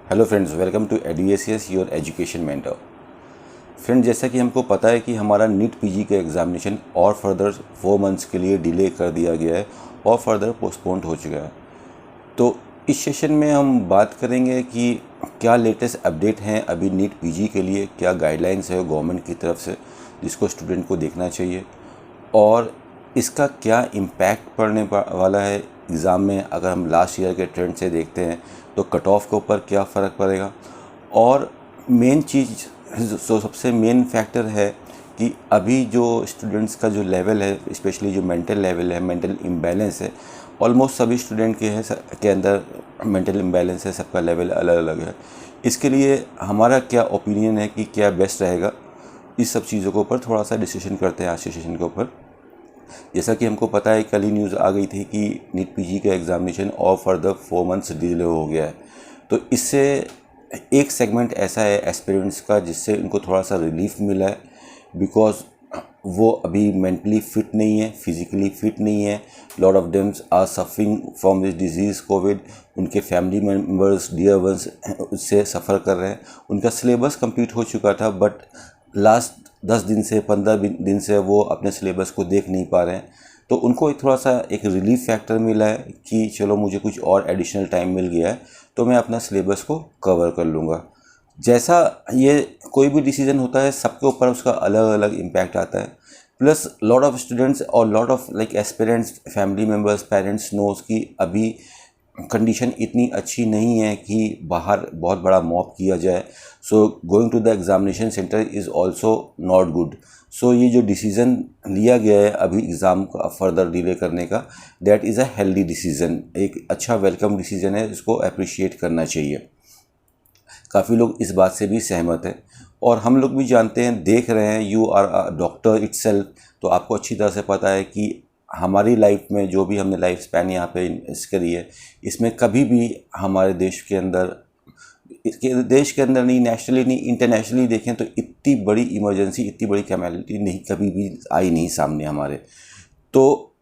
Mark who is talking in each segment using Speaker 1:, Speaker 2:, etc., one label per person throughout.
Speaker 1: Hello friends, welcome to Eduacious your education mentor. Friend, जैसा कि हमको पता है कि हमारा नीट पीजी का एग्ज़ामिनेशन और फर्दर 4 मंथ्स के लिए डिले कर दिया गया है और फर्दर पोस्टपोन्ड हो चुका है। तो इस सेशन में हम बात करेंगे कि क्या लेटेस्ट अपडेट हैं अभी नीट पीजी के लिए, क्या गाइडलाइंस है गवर्नमेंट की तरफ से जिसको स्टूडेंट को देखना चाहिए, और इसका क्या इम्पैक्ट पड़ने वाला है एग्ज़ाम में। अगर हम लास्ट ईयर के ट्रेंड से देखते हैं तो कट ऑफ के ऊपर क्या फ़र्क पड़ेगा, और मेन चीज़ जो सबसे मेन फैक्टर है कि अभी जो स्टूडेंट्स का जो लेवल है, स्पेशली जो मेंटल लेवल है, मेंटल इम्बैलेंस है, ऑलमोस्ट सभी स्टूडेंट के अंदर मेंटल इम्बैलेंस है, सबका लेवल अलग अलग है। इसके लिए हमारा क्या ओपिनियन है कि क्या बेस्ट रहेगा, इस सब चीज़ों के ऊपर थोड़ा सा डिस्कशन करते हैं आज सेशन के ऊपर। जैसा कि हमको पता है, कल ही न्यूज़ आ गई थी कि नीट पीजी का एग्ज़ामिनेशन और फर्दर 4 मंथ्स डिले हो गया है। तो इससे एक सेगमेंट ऐसा है एस्पिरेंट्स का जिससे इनको थोड़ा सा रिलीफ मिला है, बिकॉज वो अभी मेंटली फिट नहीं है, फिज़िकली फिट नहीं है। Lot of thems are suffering from this disease Covid. उनके फैमिली मेम्बर्स, डियर वंस उससे सफ़र कर रहे हैं। उनका सिलेबस कंप्लीट हो चुका था, बट लास्ट 10 दिन से 15 दिन से वो अपने सिलेबस को देख नहीं पा रहे हैं। तो उनको थोड़ा सा एक रिलीफ फैक्टर मिला है कि चलो मुझे कुछ और एडिशनल टाइम मिल गया है तो मैं अपना सिलेबस को कवर कर लूँगा। जैसा ये कोई भी डिसीजन होता है, सबके ऊपर उसका अलग अलग इम्पैक्ट आता है। प्लस लॉट ऑफ स्टूडेंट्स और lot of aspirants, family members, parents knows की अभी कंडीशन इतनी अच्छी नहीं है कि बाहर बहुत बड़ा मॉब किया जाए। So going to the examination centre is also not good. So ये जो डिसीज़न लिया गया है अभी एग्ज़ाम का फर्दर डिले करने का, that is a healthy decision, एक अच्छा वेलकम डिसीज़न है, इसको अप्रिशिएट करना चाहिए। काफ़ी लोग इस बात से भी सहमत हैं और हम लोग भी जानते हैं, देख रहे हैं। You are a doctor itself, तो आपको अच्छी तरह से पता है कि हमारी लाइफ में जो भी हमने लाइफ स्पैन यहाँ पे इस करी है, इसमें कभी भी हमारे देश के अंदर नहीं, नेशनली नहीं, इंटरनेशनली देखें तो इतनी बड़ी इमरजेंसी, इतनी बड़ी कैलामिटी नहीं कभी भी आई नहीं सामने हमारे। तो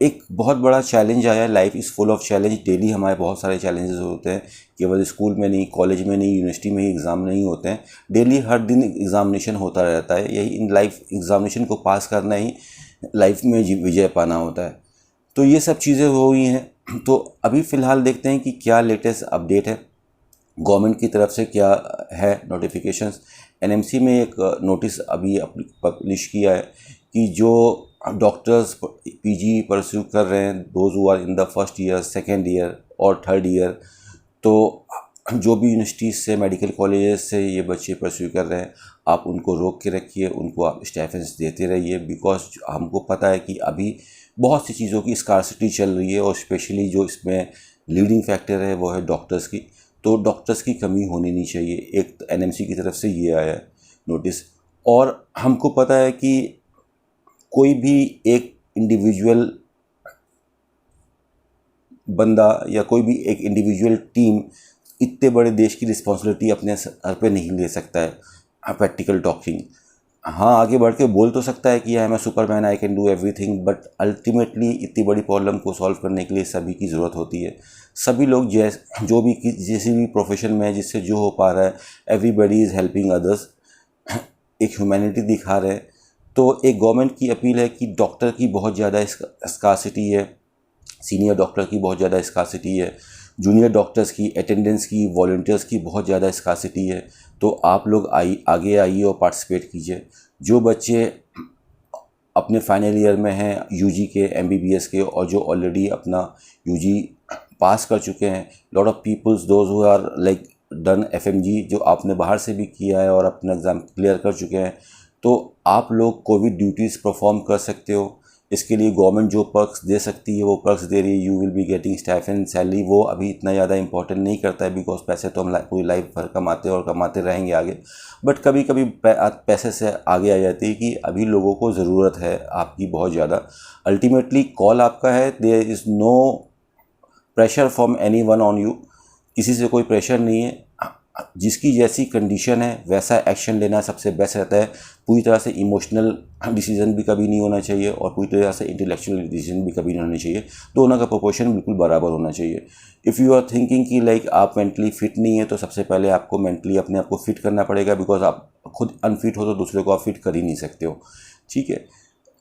Speaker 1: एक बहुत बड़ा चैलेंज आया। Life is full of challenge. Daily हमारे बहुत सारे चैलेंजेस होते हैं, केवल स्कूल में नहीं, कॉलेज में नहीं, यूनिवर्सिटी में ही एग्ज़ाम नहीं होते हैं। डेली हर दिन एग्ज़ामिनेशन होता रहता है। यही इन लाइफ एग्ज़ामिनेशन को पास करना ही लाइफ में विजय पाना होता है। तो ये सब चीज़ें हो गई हैं। तो अभी फ़िलहाल देखते हैं कि क्या लेटेस्ट अपडेट है गवर्नमेंट की तरफ से, क्या है नोटिफिकेशंस। एनएमसी में एक नोटिस अभी पब्लिश किया है कि जो डॉक्टर्स पीजी परस्यू कर रहे हैं, those who are in the first year, second year और थर्ड ईयर, तो जो भी यूनिवर्सिटीज़ से, मेडिकल कॉलेजेस से ये बच्चे परस्यू कर रहे हैं, आप उनको रोक के रखिए, उनको आप स्टाइपेंड्स देते रहिए। बिकॉज हमको पता है कि अभी बहुत सी चीज़ों की स्कार्सिटी चल रही है और स्पेशली जो इसमें लीडिंग फैक्टर है वो है डॉक्टर्स की। तो डॉक्टर्स की कमी होनी नहीं चाहिए। एक एनएमसी की तरफ से ये आया है नोटिस। और हमको पता है कि कोई भी एक इंडिविजुअल बंदा या कोई भी एक इंडिविजुअल टीम इतने बड़े देश की रिस्पॉन्सिबिलिटी अपने सर पे नहीं ले सकता है। प्रैक्टिकल टॉकिंग, हाँ, आगे बढ़ के बोल तो सकता है कि I am a Superman, I can do everything, but ultimately इतनी बड़ी प्रॉब्लम को सॉल्व करने के लिए सभी की ज़रूरत होती है। सभी लोग जो भी जिस भी प्रोफेशन में है, जिससे जो हो पा रहा है, एवरीबडी इज़ हेल्पिंग अदर्स, एक ह्यूमैनिटी दिखा रहे हैं। तो एक गवर्नमेंट की अपील है कि डॉक्टर की बहुत ज़्यादा स्कार्सिटी है, सीनियर डॉक्टर की बहुत ज़्यादा स्कार्सिटी है, जूनियर डॉक्टर्स की, अटेंडेंस की, वॉलंटियर्स की बहुत ज़्यादा स्कार्सिटी है। तो आप लोग आगे आइए और पार्टिसिपेट कीजिए। जो बच्चे अपने फाइनल ईयर में हैं यूजी के, एमबीबीएस के, और जो ऑलरेडी अपना यूजी पास कर चुके हैं, lot of peoples those who are done FMG, जो आपने बाहर से भी किया है और अपना एग्ज़ाम क्लियर कर चुके हैं, तो आप लोग कोविड ड्यूटीज़ परफॉर्म कर सकते हो। इसके लिए गवर्नमेंट जो पर्क्स दे सकती है वो पर्क्स दे रही है। You will be getting stipend, salary. वो अभी इतना ज़्यादा इंपॉर्टेंट नहीं करता है, बिकॉज पैसे तो हम पूरी लाइफ भर कमाते और कमाते रहेंगे आगे। बट कभी कभी पैसे से आगे आ जाती है कि अभी लोगों को ज़रूरत है आपकी बहुत ज़्यादा। अल्टीमेटली कॉल आपका है, there is no pressure from any one on you. किसी से कोई प्रेशर नहीं है। जिसकी जैसी कंडीशन है वैसा एक्शन लेना सबसे बेस्ट रहता है। पूरी तरह से इमोशनल डिसीजन भी कभी नहीं होना चाहिए और पूरी तरह से इंटेलेक्चुअल डिसीजन भी कभी नहीं होना चाहिए। दोनों का प्रोपोर्शन बिल्कुल बराबर होना चाहिए। इफ़ यू आर थिंकिंग कि लाइक आप मेंटली फिट नहीं है, तो सबसे पहले आपको मेंटली अपने आप को फिट करना पड़ेगा, बिकॉज आप खुद अनफिट हो तो दूसरे को आप फिट कर ही नहीं सकते हो। ठीक है।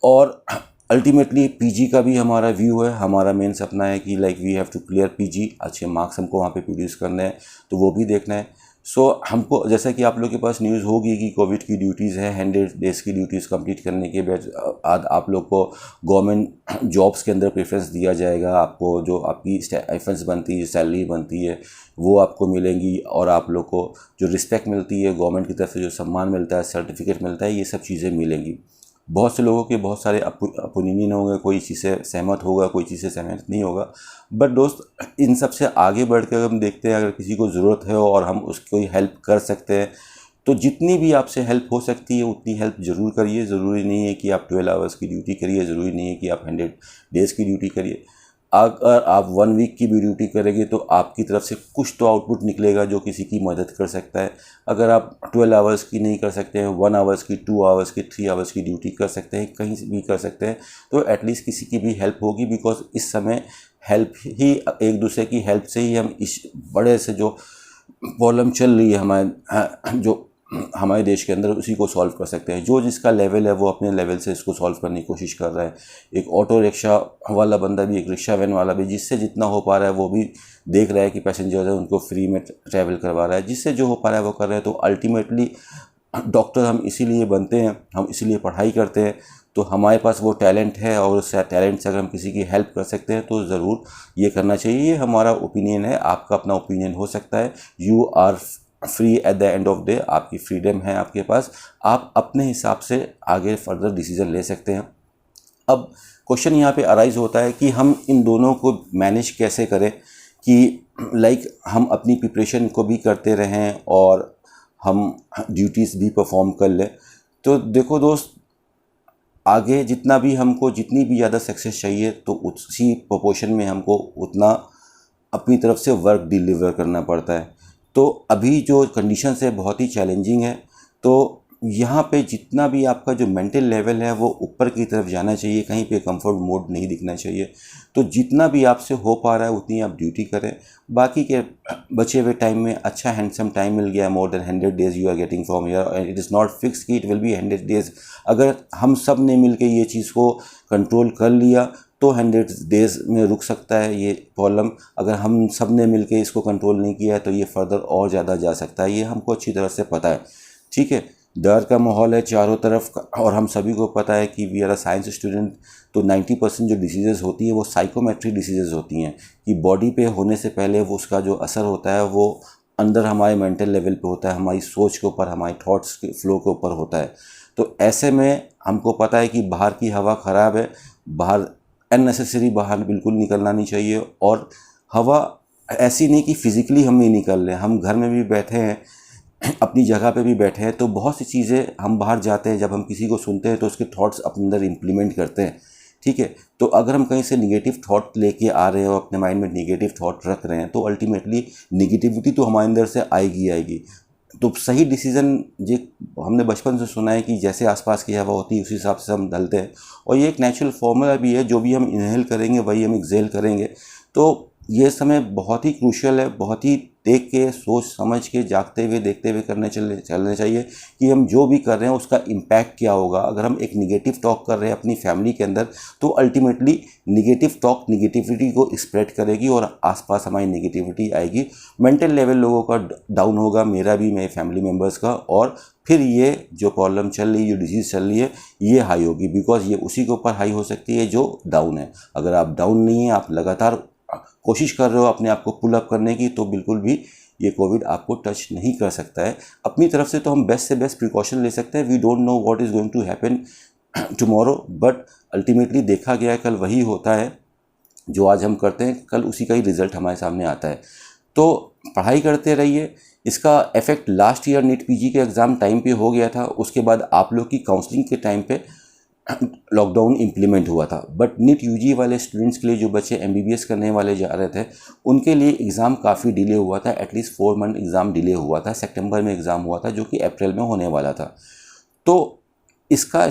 Speaker 1: और अल्टीमेटली पीजी का भी हमारा व्यू है, हमारा मेन सपना है कि like we have to clear PG, अच्छे मार्क्स हमको वहाँ पे प्रोड्यूस करने हैं, तो वो भी देखना है। सो हमको, जैसा कि आप लोग के पास न्यूज़ होगी कि कोविड की ड्यूटीज़ हैं, 100 डेज़ की ड्यूटीज़ कंप्लीट करने के बाद आप लोग को गवर्नमेंट जॉब्स के अंदर प्रेफरेंस दिया जाएगा। आपको जो आपकी स्टाइपेंड्स बनती है, सैलरी बनती है, वो आपको मिलेंगी, और आप लोग को जो रिस्पेक्ट मिलती है गवर्नमेंट की तरफ से, जो सम्मान मिलता है, सर्टिफिकेट मिलता है, ये सब चीज़ें मिलेंगी। बहुत से लोगों के बहुत सारे ओपिनियन होंगे, कोई चीज़ से सहमत होगा, कोई चीज़ से सहमत नहीं होगा। बट दोस्त, इन सब से आगे बढ़ कर हम देखते हैं, अगर किसी को ज़रूरत है और हम उसकी हेल्प कर सकते हैं, तो जितनी भी आपसे हेल्प हो सकती है उतनी हेल्प ज़रूर करिए। ज़रूरी नहीं है कि आप 12 आवर्स की ड्यूटी करिए, ज़रूरी नहीं है कि आप 100 डेज़ की ड्यूटी करिए। अगर आप 1 वीक की भी ड्यूटी करेंगे तो आपकी तरफ से कुछ तो आउटपुट निकलेगा जो किसी की मदद कर सकता है। अगर आप 12 आवर्स की नहीं कर सकते हैं, 1 आवर्स की, 2 आवर्स की, 3 आवर्स की ड्यूटी कर सकते हैं, कहीं से भी कर सकते हैं, तो एटलीस्ट किसी की भी हेल्प होगी। बिकॉज इस समय हेल्प ही, एक दूसरे की हेल्प से ही हम इस बड़े से जो प्रॉब्लम चल रही है जो हमारे देश के अंदर, उसी को सॉल्व कर सकते हैं। जो जिसका लेवल है वो अपने लेवल से इसको सॉल्व करने की कोशिश कर रहा है। एक ऑटो रिक्शा वाला बंदा भी, एक रिक्शा वैन वाला भी, जिससे जितना हो पा रहा है वो भी देख रहा है कि पैसेंजर्स है उनको फ्री में ट्रैवल करवा रहा है, जिससे जो हो पा रहा है वो कर रहे हैं। तो अल्टीमेटली डॉक्टर हम इसीलिए बनते हैं, हम इसीलिए पढ़ाई करते हैं। तो हमारे पास वो टैलेंट है, और उस टैलेंट से अगर हम किसी की हेल्प कर सकते हैं तो ज़रूर ये करना चाहिए। ये हमारा ओपिनियन है, आपका अपना ओपिनियन हो सकता है। You are free at the end of day, आपकी फ्रीडम है आपके पास, आप अपने हिसाब से आगे फर्दर डिसीजन ले सकते हैं। अब क्वेश्चन यहाँ पे अराइज होता है कि हम इन दोनों को मैनेज कैसे करें कि लाइक हम अपनी प्रिपरेशन को भी करते रहें और हम ड्यूटीज़ भी परफॉर्म कर लें। तो देखो दोस्त, आगे जितना भी हमको, जितनी भी ज़्यादा सक्सेस चाहिए, तो उसी प्रोपोर्शन में हमको उतना अपनी तरफ से वर्क डिलीवर करना पड़ता है। तो अभी जो कंडीशंस है बहुत ही चैलेंजिंग है। तो यहाँ पे जितना भी आपका जो मेंटल लेवल है वो ऊपर की तरफ जाना चाहिए, कहीं पे कंफर्ट मोड नहीं दिखना चाहिए। तो जितना भी आपसे हो पा रहा है उतनी आप ड्यूटी करें। बाकी के बचे हुए टाइम में अच्छा हैंडसम टाइम मिल गया, more than 100 days you are getting from here, and it is not fix कि इट विल बी 100 डेज़। अगर हम सब ने मिल के ये चीज़ को कंट्रोल कर लिया तो 100 डेज़ में रुक सकता है ये प्रॉब्लम। अगर हम सब ने मिल के इसको कंट्रोल नहीं किया है तो ये फर्दर और ज़्यादा जा सकता है, ये हमको अच्छी तरह से पता है। ठीक है, डर का माहौल है चारों तरफ, और हम सभी को पता है कि we are a science student. तो 90% जो डिसीज़ेज़ होती है वो साइकोमेट्रिक डिसीज़ेज़ होती हैं, कि बॉडी पे होने से पहले वो उसका जो असर होता है वो अंदर हमारे मेंटल लेवल पे होता है, हमारी सोच के ऊपर, हमारी थॉट्स के फ्लो के ऊपर होता है। तो ऐसे में हमको पता है कि बाहर की हवा ख़राब है, बाहर अननेसेसरी बाहर बिल्कुल निकलना नहीं चाहिए। और हवा ऐसी नहीं कि फ़िज़िकली हम नहीं निकल रहे हैं, हम घर में भी बैठे हैं, अपनी जगह पे भी बैठे हैं, तो बहुत सी चीज़ें हम बाहर जाते हैं, जब हम किसी को सुनते हैं तो उसके थॉट्स अपने अंदर इम्प्लीमेंट करते हैं। ठीक है, तो अगर हम कहीं से निगेटिव थॉट लेके आ रहे हैं और अपने माइंड में निगेटिव थॉट रख रहे हैं तो अल्टीमेटली निगेटिविटी तो हमारे अंदर से आएगी। तो सही डिसीज़न, ये हमने बचपन से सुना है कि जैसे आसपास की हवा होती है उसी हिसाब से हम ढलते हैं, और ये एक नेचुरल फॉर्मूला भी है, जो भी हम इनहेल करेंगे वही हम एक्सहेल करेंगे। तो ये समय बहुत ही क्रूशियल है, बहुत ही देख के, सोच समझ के, जागते हुए, देखते हुए चलना चाहिए कि हम जो भी कर रहे हैं उसका इम्पैक्ट क्या होगा। अगर हम एक निगेटिव टॉक कर रहे हैं अपनी फैमिली के अंदर तो अल्टीमेटली निगेटिव टॉक निगेटिविटी को स्प्रेड करेगी और आसपास हमारी निगेटिविटी आएगी। मेंटल लेवल लोगों का डाउन होगा, मेरा भी, मेरे फैमिली मेम्बर्स का, और फिर ये जो प्रॉब्लम चल रही है, जो डिजीज़ चल रही है, ये हाई होगी। बिकॉज ये उसी के ऊपर हाई हो सकती है जो डाउन है। अगर आप डाउन नहीं है, आप लगातार कोशिश कर रहे हो अपने आप को पुल अप करने की, तो बिल्कुल भी ये कोविड आपको टच नहीं कर सकता है। अपनी तरफ से तो हम बेस्ट से बेस्ट प्रिकॉशन ले सकते हैं। We don't know what is going to happen tomorrow, but ultimately देखा गया है कल वही होता है जो आज हम करते हैं, कल उसी का ही रिज़ल्ट हमारे सामने आता है। तो पढ़ाई करते रहिए। इसका effect last year NEET PG के एग्ज़ाम टाइम पे हो गया था, उसके बाद आप लोग की काउंसलिंग के टाइम पे लॉकडाउन इम्प्लीमेंट हुआ था, बट नीट यूजी वाले स्टूडेंट्स के लिए, जो बच्चे एमबीबीएस करने वाले जा रहे थे, उनके लिए एग्ज़ाम काफ़ी डिले हुआ था। एटलीस्ट 4 मंथ एग्ज़ाम डिले हुआ था। सितंबर में एग्ज़ाम हुआ था, जो कि अप्रैल में होने वाला था। तो इसका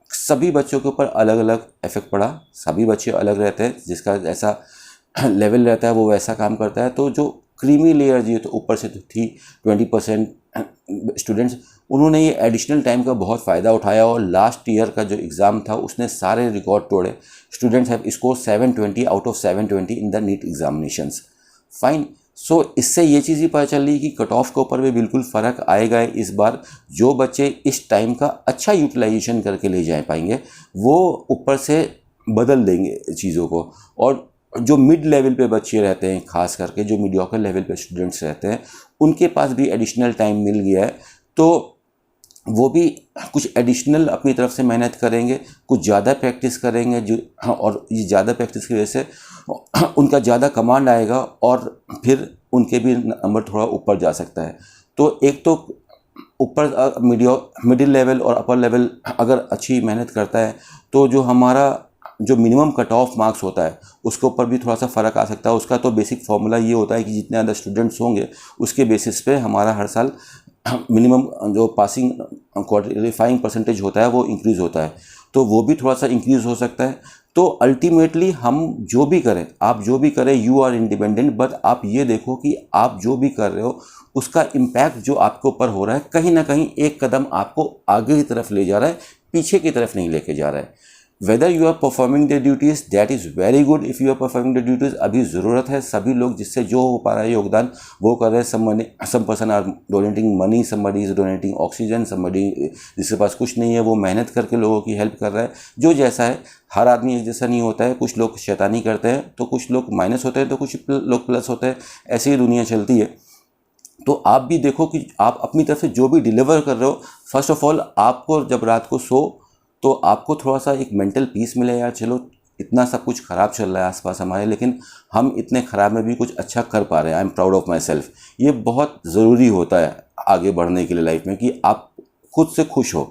Speaker 1: सभी बच्चों के ऊपर अलग अलग इफेक्ट पड़ा। सभी बच्चे अलग रहते हैं, जिसका जैसा लेवल रहता है वो वैसा काम करता है। तो जो क्रीमी लेयर जी तो ऊपर से तो थी 20% स्टूडेंट्स, उन्होंने ये एडिशनल टाइम का बहुत फ़ायदा उठाया और लास्ट ईयर का जो एग्ज़ाम था उसने सारे रिकॉर्ड तोड़े। Students have score 720 out of 720 in the NEET examinations. Fine. So इससे ये चीज़ ही पता चल रही कि कट ऑफ के ऊपर भी बिल्कुल फ़र्क आएगा इस बार। जो बच्चे इस टाइम का अच्छा यूटिलाइजेशन करके ले जा पाएंगे, वो ऊपर से बदल देंगे चीज़ों को। और जो मिड लेवल पे बच्चे रहते हैं, खास करके जो मीडियोकर लेवल पे स्टूडेंट्स रहते हैं, उनके पास भी एडिशनल टाइम मिल गया है, तो वो भी कुछ एडिशनल अपनी तरफ से मेहनत करेंगे, कुछ ज़्यादा प्रैक्टिस करेंगे, जो और ये ज़्यादा प्रैक्टिस की वजह से उनका ज़्यादा कमांड आएगा और फिर उनके भी नंबर थोड़ा ऊपर जा सकता है। तो एक तो ऊपर मिडिल लेवल और अपर लेवल अगर अच्छी मेहनत करता है, तो जो हमारा जो मिनिमम कट ऑफ मार्क्स होता है उसके ऊपर भी थोड़ा सा फ़र्क आ सकता है। उसका तो बेसिक फार्मूला ये होता है कि जितने ज़्यादा स्टूडेंट्स होंगे उसके बेसिस पे हमारा हर साल मिनिमम जो पासिंग क्वालिफाइंग परसेंटेज होता है वो इंक्रीज़ होता है, तो वो भी थोड़ा सा इंक्रीज़ हो सकता है। तो अल्टीमेटली हम जो भी करें, आप जो भी करें, यू आर इंडिपेंडेंट, बट आप ये देखो कि आप जो भी कर रहे हो उसका इम्पैक्ट जो आपके ऊपर हो रहा है, कहीं ना कहीं एक कदम आपको आगे की तरफ ले जा रहा है, पीछे की तरफ नहीं लेके जा रहा है। Whether you are performing the duties, that is very good. If you are performing the duties, अभी ज़रूरत है सभी लोग जिससे जो हो पा रहा है योगदान वो कर रहे हैं। Some person are donating money, somebody is donating oxygen, somebody जिसके पास कुछ नहीं है वो मेहनत करके लोगों की हेल्प कर रहा है। जो जैसा है, हर आदमी एक जैसा नहीं होता है। कुछ लोग शैतानी करते हैं तो कुछ लोग माइनस होते हैं तो कुछ लोग प्लस होते हैं। ऐसी ही दुनिया चलती है। तो आप भी देखो कि आप अपनी तरफ से जो भी डिलीवर कर रहे हो, फर्स्ट ऑफ ऑल आपको जब रात को सो तो आपको थोड़ा सा एक मेंटल पीस मिले, यार चलो इतना सब कुछ ख़राब चल रहा है आसपास हमारे, लेकिन हम इतने ख़राब में भी कुछ अच्छा कर पा रहे हैं। I am proud of my self. ये बहुत ज़रूरी होता है आगे बढ़ने के लिए लाइफ में, कि आप खुद से खुश हो,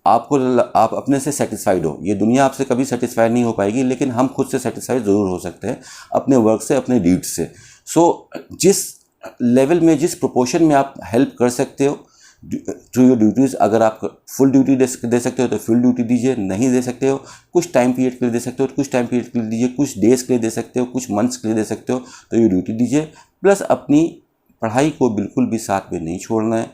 Speaker 1: आप अपने से सेटिस्फाइड हो। ये दुनिया आपसे कभी सेटिस्फाइड नहीं हो पाएगी, लेकिन हम खुद से सेटिस्फाइड ज़रूर हो सकते हैं अपने वर्क से, अपने डीड्स से। सो जिस लेवल में, जिस प्रोपोर्शन में आप हेल्प कर सकते हो थ्रू योर ड्यूटीज़, अगर आप फुल ड्यूटी दे सकते हो तो फुल ड्यूटी दीजिए, नहीं दे सकते हो कुछ टाइम पीरियड के लिए दे सकते हो तो कुछ टाइम पीरियड के लिए दीजिए, कुछ डेज़ के लिए दे सकते हो, कुछ मंथ्स के लिए दे सकते हो, तो ये ड्यूटी दीजिए। प्लस अपनी पढ़ाई को बिल्कुल भी साथ में नहीं छोड़ना है।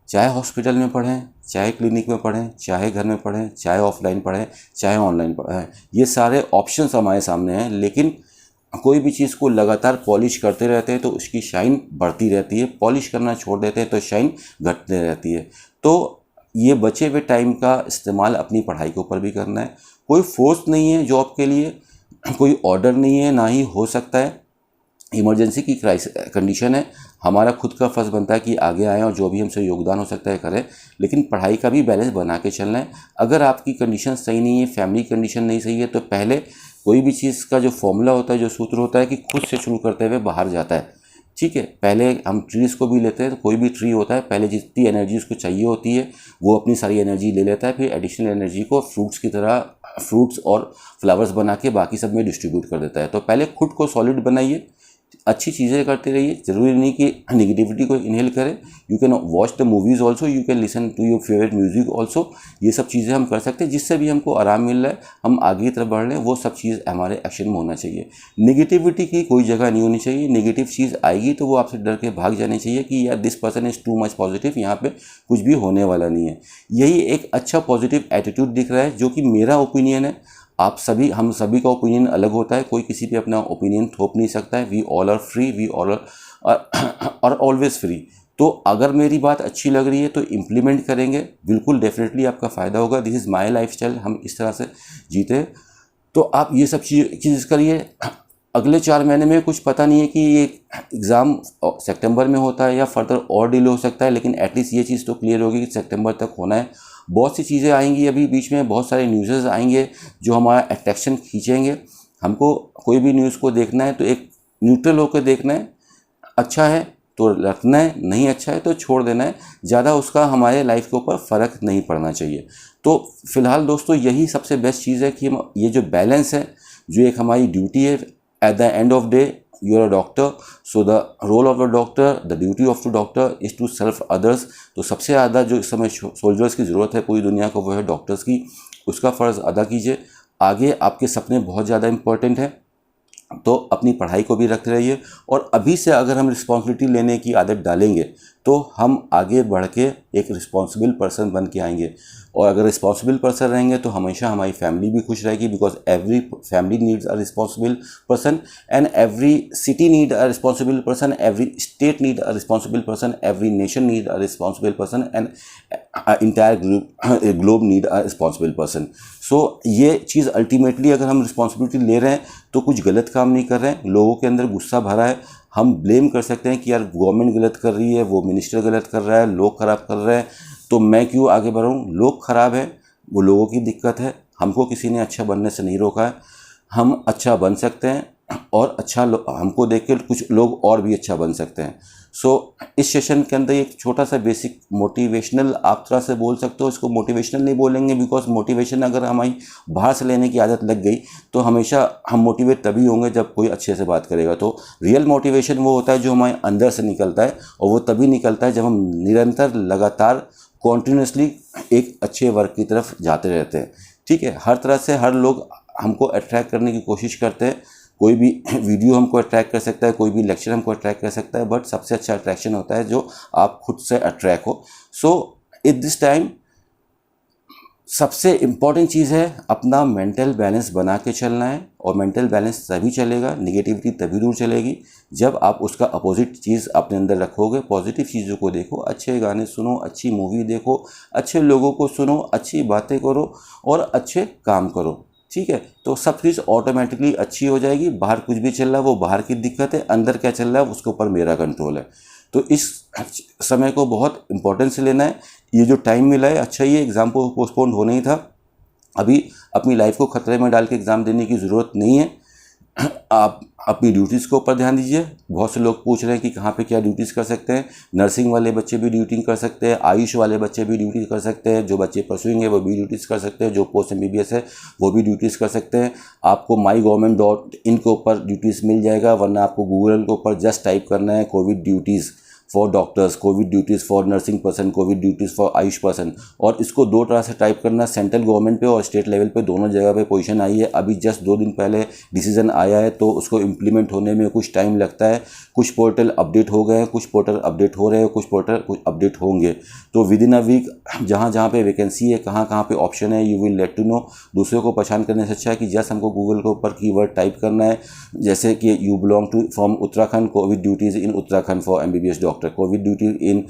Speaker 1: चाहे हॉस्पिटल में पढ़ें, चाहे क्लिनिक में पढ़ें, चाहे घर में पढ़ें, चाहे ऑफलाइन पढ़ें, चाहे ऑनलाइन पढ़ें, ये सारे ऑप्शंस हमारे सामने हैं। लेकिन कोई भी चीज़ को लगातार पॉलिश करते रहते हैं तो उसकी शाइन बढ़ती रहती है, पॉलिश करना छोड़ देते हैं तो शाइन घटते रहती है। तो ये बचे हुए टाइम का इस्तेमाल अपनी पढ़ाई के ऊपर भी करना है। कोई फोर्स नहीं है जॉब के लिए, कोई ऑर्डर नहीं है, ना ही हो सकता है। इमरजेंसी की कंडीशन है, हमारा खुद का फ़र्ज़ बनता है कि आगे आएँ और जो भी हमसे योगदान हो सकता है करें, लेकिन पढ़ाई का भी बैलेंस बना के चलना है। अगर आपकी कंडीशन सही नहीं है, फैमिली कंडीशन नहीं सही है, तो पहले कोई भी चीज़ का जो फॉर्मूला होता है, जो सूत्र होता है कि खुद से शुरू करते हुए बाहर जाता है। ठीक है, पहले हम ट्रीज़ को भी लेते हैं, तो कोई भी ट्री होता है पहले जितनी एनर्जी उसको चाहिए होती है वो अपनी सारी एनर्जी ले लेता है, फिर एडिशनल एनर्जी को फ्रूट्स की तरह, फ्रूट्स और फ्लावर्स बना के बाकी सब में डिस्ट्रीब्यूट कर देता है। तो पहले खुद को सॉलिड बनाइए, अच्छी चीज़ें करते रहिए। ज़रूरी नहीं कि निगेटिविटी को इनहेल करें। You can watch the movies also, you can listen to your favourite music also. ये सब चीज़ें हम कर सकते हैं, जिससे भी हमको आराम मिल रहा है, हम आगे की तरफ बढ़ रहे हैं, वो सब चीज़ हमारे एक्शन में होना चाहिए। निगेटिविटी की कोई जगह नहीं होनी चाहिए। नेगेटिव चीज़ आएगी तो वो आपसे डर के भाग जानी चाहिए कि यार this person is too much positive, यहाँ पे कुछ भी होने वाला नहीं है। यही एक अच्छा पॉजिटिव एटीट्यूड दिख रहा है, जो कि मेरा ओपिनियन है। आप सभी, हम सभी का ओपिनियन अलग होता है, कोई किसी पे अपना ओपिनियन थोप नहीं सकता है। We all are free, we all are always free. तो अगर मेरी बात अच्छी लग रही है तो इम्प्लीमेंट करेंगे, बिल्कुल डेफिनेटली आपका फ़ायदा होगा। This is my life style, हम इस तरह से जीते। तो आप ये सब चीज़ करिए। अगले 4 महीने में कुछ पता नहीं है कि ये एग्ज़ाम सितंबर में होता है या फर्दर और डिले हो सकता है, लेकिन एटलीस्ट ये चीज़ तो क्लियर होगी कि सितंबर तक होना है। बहुत सी चीज़ें आएंगी अभी बीच में, बहुत सारे न्यूज़ आएंगे जो हमारा अट्रैक्शन खींचेंगे। हमको कोई भी न्यूज़ को देखना है तो एक न्यूट्रल होकर देखना है। अच्छा है तो रखना है, नहीं अच्छा है तो छोड़ देना है, ज़्यादा उसका हमारे लाइफ के ऊपर फ़र्क नहीं पड़ना चाहिए। तो फिलहाल दोस्तों यही सबसे बेस्ट चीज़ है कि हम ये जो बैलेंस है, जो एक हमारी ड्यूटी है, at the end of day you are a doctor, so the role of the doctor, the duty of the doctor is to serve others. तो सबसे ज़्यादा जो इस समय सोल्जर्स की ज़रूरत है पूरी दुनिया को, वो है डॉक्टर्स की। उसका फ़र्ज़ अदा कीजिए। आगे आपके सपने बहुत ज़्यादा इंपॉर्टेंट हैं, तो अपनी पढ़ाई को भी रखते रहिए। और अभी से अगर हम रिस्पॉन्सिबिलिटी लेने की आदत डालेंगे तो हम आगे बढ़ के एक रिस्पॉन्सिबल पर्सन बन के आएंगे। और अगर रिस्पॉन्सिबल पर्सन रहेंगे तो हमेशा हमारी फैमिली भी खुश रहेगी, because every family needs a responsible person, and every city need a responsible person, every state need a responsible person, every nation need a responsible person, and entire globe need a responsible person. So ये चीज़ ultimately अगर हम responsibility ले रहे हैं तो कुछ गलत काम नहीं कर रहे हैं। लोगों के अंदर गुस्सा भरा है, हम ब्लेम कर सकते हैं कि यार गवर्नमेंट गलत कर रही है, वो मिनिस्टर गलत कर रहा है, लोग ख़राब कर रहे हैं, तो मैं क्यों आगे बढ़ूँ। लोग ख़राब हैं, वो लोगों की दिक्कत है, हमको किसी ने अच्छा बनने से नहीं रोका है। हम अच्छा बन सकते हैं, और अच्छा हमको देख के कुछ लोग और भी अच्छा बन सकते हैं। सो इस सेशन के अंदर एक छोटा सा बेसिक मोटिवेशनल, आप तरह से बोल सकते हो, इसको मोटिवेशनल नहीं बोलेंगे बिकॉज मोटिवेशन अगर हमारी बाहर से लेने की आदत लग गई तो हमेशा हम मोटिवेट तभी होंगे जब कोई अच्छे से बात करेगा। तो रियल मोटिवेशन वो होता है जो हमारे अंदर से निकलता है, और वो तभी निकलता है जब हम निरंतर लगातार कॉन्टिन्यूसली एक अच्छे वर्क की तरफ जाते रहते हैं। ठीक है, हर तरह से हर लोग हमको अट्रैक्ट करने की कोशिश करते हैं। कोई भी वीडियो हमको अट्रैक्ट कर सकता है, कोई भी लेक्चर हमको अट्रैक्ट कर सकता है, बट सबसे अच्छा अट्रैक्शन होता है जो आप खुद से अट्रैक्ट हो। सो एट दिस टाइम सबसे इम्पॉर्टेंट चीज़ है अपना मेंटल बैलेंस बना के चलना है, और मेंटल बैलेंस तभी चलेगा, निगेटिविटी तभी दूर चलेगी जब आप उसका अपोजिट चीज़ अपने अंदर रखोगे। पॉजिटिव चीज़ों को देखो, अच्छे गाने सुनो, अच्छी मूवी देखो, अच्छे लोगों को सुनो, अच्छी बातें करो और अच्छे काम करो। ठीक है, तो सब चीज़ ऑटोमेटिकली अच्छी हो जाएगी। बाहर कुछ भी चल रहा है वो बाहर की दिक्कत है, अंदर क्या चल रहा है उसके ऊपर मेरा कंट्रोल है। तो इस समय को बहुत इंपॉर्टेंस से लेना है। ये जो टाइम मिला है, अच्छा ये एग्ज़ाम को पोस्टपोन होना ही था। अभी अपनी लाइफ को खतरे में डाल के एग्ज़ाम देने की ज़रूरत नहीं है। आप अपनी ड्यूटीज़ के ऊपर ध्यान दीजिए। बहुत से लोग पूछ रहे हैं कि कहाँ पे क्या ड्यूटीज़ कर सकते हैं। नर्सिंग वाले बच्चे भी ड्यूटी कर सकते हैं, आयुष वाले बच्चे भी ड्यूटी कर सकते हैं, जो बच्चे परसुइंग है वो भी ड्यूटीज़ कर सकते हैं, जो पोस्ट MBBS है वो भी ड्यूटीज़ कर सकते हैं। आपको mygovernment.in के ऊपर ड्यूटीज़ मिल जाएगा, वरना आपको गूगल के ऊपर जस्ट टाइप करना है Covid duties for doctors, Covid duties for nursing person, Covid duties for Ayush person. और इसको दो तरह से टाइप करना, सेंट्रल गवर्नमेंट पे और स्टेट लेवल पे दोनों जगह पे पोजीशन आई है। अभी जस्ट 2 दिन पहले डिसीजन आया है, तो उसको इम्प्लीमेंट होने में कुछ टाइम लगता है। कुछ पोर्टल अपडेट हो गए हैं, कुछ पोर्टल अपडेट हो रहे हैं, कुछ पोर्टल कुछ अपडेट होंगे। तो विद इन अ वीक जहाँ जहाँ पे वैकेंसी है, कहाँ कहाँ पे ऑप्शन है, you will let to know. दूसरे को पहचान करने से अच्छा है कि जस्ट हमको गूगल के ऊपर कीवर्ड टाइप करना है, जैसे कि you belong to from Uttarakhand, covid duties in Uttarakhand for MBBS doctor, covid duty in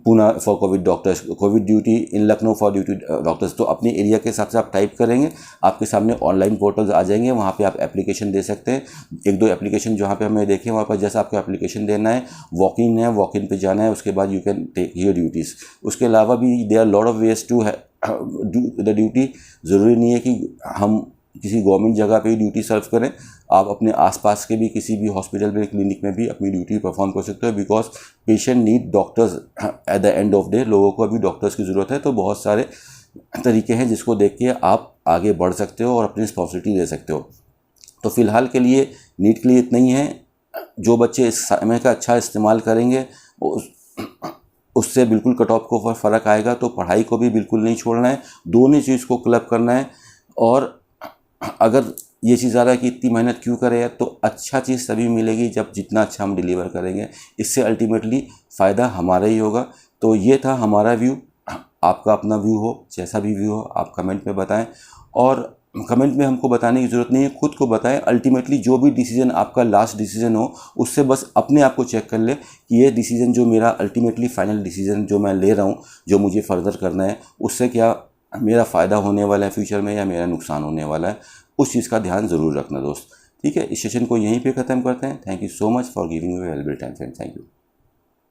Speaker 1: Pune for covid doctors, covid duty in Lucknow for duty doctors. तो अपने एरिया के हिसाब से आप टाइप करेंगे, आपके सामने ऑनलाइन पोर्टल्स आ जाएंगे, वहाँ पे आप एप्लीकेशन दे सकते हैं। 1-2 एप्लीकेशन जहाँ पे हमें देखें वहाँ पर जैसा आपको एप्लीकेशन देना है, वॉक इन है, वॉक इन पे जाना है, उसके बाद you can take your duties. उसके अलावा भी there are lot of ways to do the duty. ज़रूरी नहीं है कि हम किसी गवर्नमेंट जगह पे ही ड्यूटी सर्व करें, आप अपने आसपास के भी किसी भी हॉस्पिटल में, क्लिनिक में भी अपनी ड्यूटी परफॉर्म कर सकते हो, because patient need doctors eight the end of day. लोगों को अभी डॉक्टर्स की ज़रूरत है। तो बहुत सारे तरीके हैं जिसको देख के आप आगे बढ़ सकते हो और अपनी रिस्पॉन्सिबिलिटी ले सकते हो। तो फिलहाल के लिए नीट के लिए इतना ही है। जो बच्चे इस समय का अच्छा इस्तेमाल करेंगे उससे बिल्कुल कट ऑफ को फ़र्क आएगा। तो पढ़ाई को भी बिल्कुल नहीं छोड़ना है, दोनों चीज़ को क्लब करना है। और अगर ये चीज़ आ रहा है कि इतनी मेहनत क्यों करें यार, तो अच्छा चीज़ तभी मिलेगी जब जितना अच्छा हम डिलीवर करेंगे, इससे अल्टीमेटली फ़ायदा हमारा ही होगा। तो ये था हमारा व्यू। आपका अपना व्यू हो, जैसा भी व्यू हो आप कमेंट में बताएं। और कमेंट में हमको बताने की ज़रूरत नहीं है, खुद को बताएं। अल्टीमेटली जो भी डिसीजन आपका लास्ट डिसीजन हो, उससे बस अपने आप को चेक कर ले कि ये डिसीजन जो मेरा अल्टीमेटली फाइनल डिसीजन जो मैं ले रहा हूँ, जो मुझे फर्दर करना है, उससे क्या मेरा फ़ायदा होने वाला है फ्यूचर में या मेरा नुकसान होने वाला है। उस चीज़ का ध्यान ज़रूर रखना दोस्त। ठीक है, इस सेशन को यहीं पे ख़त्म करते हैं। Thank you so much for giving you valuable time friend. Thank you.